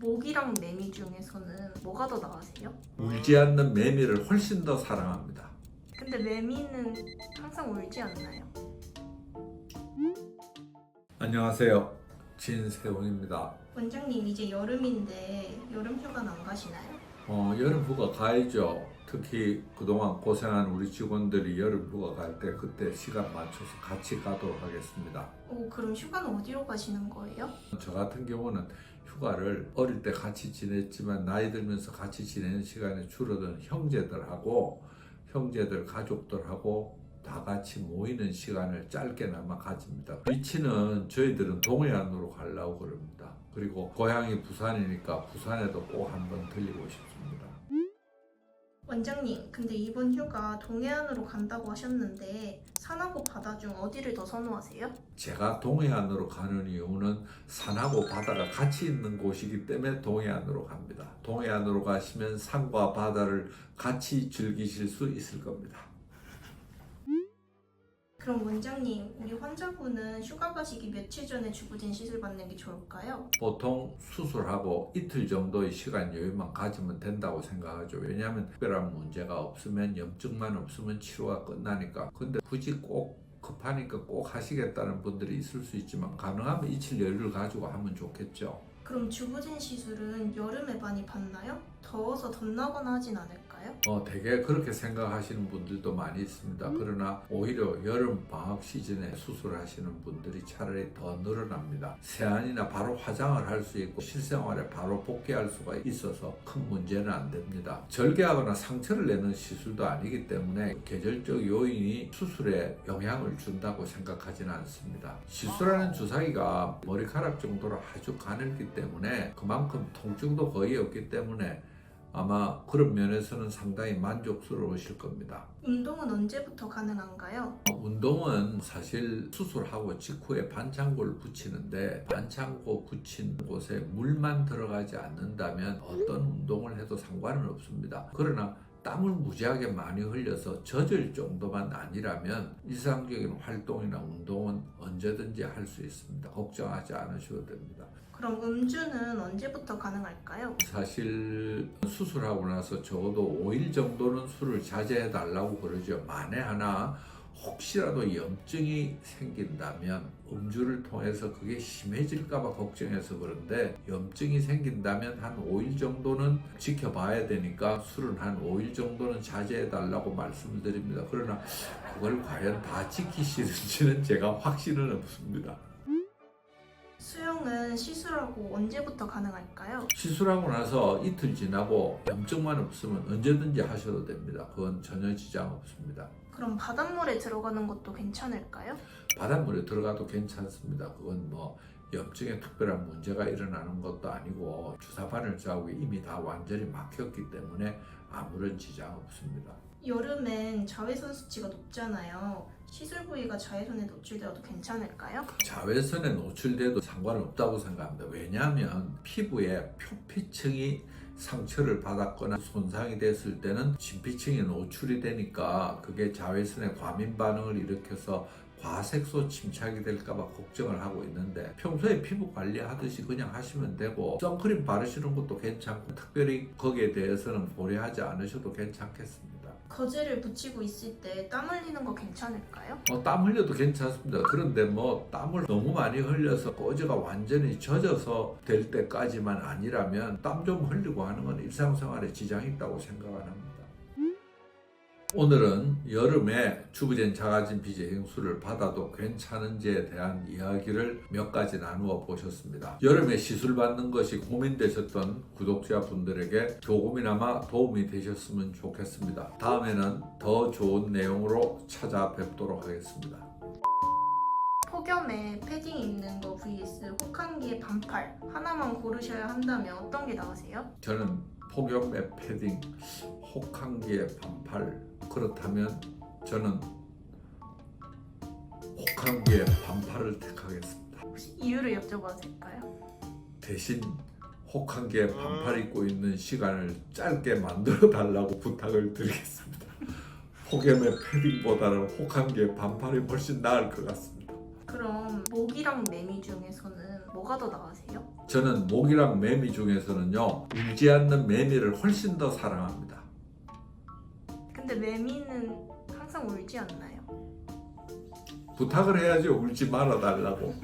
모기랑 매미 중에서는 뭐가 더 나으세요? 울지 않는 매미를 훨씬 더 사랑합니다. 근데 매미는 항상 울지 않나요? 안녕하세요. 진세훈입니다. 원장님 이제 여름인데 여름 휴가는 안 가시나요? 여름 휴가 가야죠. 특히 그동안 고생한 우리 직원들이 여름 휴가 갈 때 그때 시간 맞춰서 같이 가도록 하겠습니다. 그럼 휴가는 어디로 가시는 거예요? 저 같은 경우는 휴가를 어릴 때 같이 지냈지만 나이 들면서 같이 지내는 시간이 줄어든 형제들 가족들하고 다 같이 모이는 시간을 짧게나마 가집니다. 위치는 저희들은 동해안으로 가려고 그럽니다. 그리고 고향이 부산이니까 부산에도 꼭 한번 들리고 싶습니다. 원장님, 근데 이번 휴가 동해안으로 간다고 하셨는데 산하고 바다 중 어디를 더 선호하세요? 제가 동해안으로 가는 이유는 산하고 바다가 같이 있는 곳이기 때문에 동해안으로 갑니다. 동해안으로 가시면 산과 바다를 같이 즐기실 수 있을 겁니다. 그럼 원장님, 우리 환자분은 휴가 가시기 며칠 전에 주부진 시술 받는 게 좋을까요? 보통 수술하고 이틀 정도의 시간 여유만 가지면 된다고 생각하죠. 왜냐하면 특별한 문제가 없으면, 염증만 없으면 치료가 끝나니까. 근데 굳이 꼭 급하니까 꼭 하시겠다는 분들이 있을 수 있지만 가능하면 이틀 여유를 가지고 하면 좋겠죠. 그럼 주부진 시술은 여름에 많이 받나요? 더워서 덧나거나 하진 않을까요? 되게 그렇게 생각하시는 분들도 많이 있습니다. 그러나 오히려 여름 방학 시즌에 수술하시는 분들이 차라리 더 늘어납니다. 세안이나 바로 화장을 할 수 있고 실생활에 바로 복귀할 수가 있어서 큰 문제는 안 됩니다. 절개하거나 상처를 내는 시술도 아니기 때문에 계절적 요인이 수술에 영향을 준다고 생각하지는 않습니다. 시술하는 주사기가 머리카락 정도로 아주 가늘기 때문에 그만큼 통증도 거의 없기 때문에 아마 그런 면에서는 상당히 만족스러우실 겁니다. 운동은 언제부터 가능한가요? 운동은 사실 수술하고 직후에 반창고를 붙이는데 반창고 붙인 곳에 물만 들어가지 않는다면 어떤 운동을 해도 상관은 없습니다. 그러나 땀을 무지하게 많이 흘려서 젖을 정도만 아니라면 일상적인 활동이나 운동은 언제든지 할 수 있습니다. 걱정하지 않으셔도 됩니다. 그럼 음주는 언제부터 가능할까요? 사실 수술하고 나서 적어도 5일 정도는 술을 자제해 달라고 그러죠. 만에 하나 혹시라도 염증이 생긴다면 음주를 통해서 그게 심해질까봐 걱정해서 그런데 염증이 생긴다면 한 5일 정도는 지켜봐야 되니까 술은 한 5일 정도는 자제해 달라고 말씀을 드립니다. 그러나 그걸 과연 다 지키시는지는 제가 확신은 없습니다. 수영은 시술하고 언제부터 가능할까요? 시술하고 나서 이틀 지나고 염증만 없으면 언제든지 하셔도 됩니다. 그건 전혀 지장 없습니다. 그럼 바닷물에 들어가는 것도 괜찮을까요? 바닷물에 들어가도 괜찮습니다. 그건 염증에 특별한 문제가 일어나는 것도 아니고 주사바늘 자국이 이미 다 완전히 막혔기 때문에 아무런 지장 없습니다. 여름엔 자외선 수치가 높잖아요. 시술 부위가 자외선에 노출되어도 괜찮을까요? 자외선에 노출돼도 상관없다고 생각합니다. 왜냐하면 피부의 표피층이 상처를 받았거나 손상이 됐을 때는 진피층이 노출이 되니까 그게 자외선의 과민 반응을 일으켜서 과색소 침착이 될까봐 걱정을 하고 있는데 평소에 피부 관리하듯이 그냥 하시면 되고 선크림 바르시는 것도 괜찮고 특별히 거기에 대해서는 고려하지 않으셔도 괜찮겠습니다. 거즈를 붙이고 있을 때 땀 흘리는 거 괜찮을까요? 땀 흘려도 괜찮습니다. 그런데 땀을 너무 많이 흘려서 거즈가 완전히 젖어서 될 때까지만 아니라면 땀 좀 흘리고 하는 건 일상생활에 지장이 있다고 생각은 합니다. 오늘은 여름에 주부젠 자가진 비재행술을 받아도 괜찮은지에 대한 이야기를 몇 가지 나누어 보셨습니다. 여름에 시술 받는 것이 고민되셨던 구독자분들에게 조금이나마 도움이 되셨으면 좋겠습니다. 다음에는 더 좋은 내용으로 찾아뵙도록 하겠습니다. 폭염에 패딩 입는 거 vs 혹한기에 반팔 하나만 고르셔야 한다면 어떤 게 나으세요? 저는 폭염에 패딩, 혹한기에 반팔 그렇다면 저는 혹한기에 반팔을 택하겠습니다. 혹시 이유를 여쭤봐도 될까요? 대신 혹한기에 반팔 입고 있는 시간을 짧게 만들어 달라고 부탁을 드리겠습니다. 폭염의 패딩보다는 혹한기에 반팔이 훨씬 나을 것 같습니다. 그럼 모기랑 매미 중에서는 뭐가 더 나으세요? 저는 모기랑 매미 중에서는요, 울지 않는 매미를 훨씬 더 사랑합니다. 근데 매미는 항상 울지 않나요? 부탁을 해야죠. 울지 말아달라고.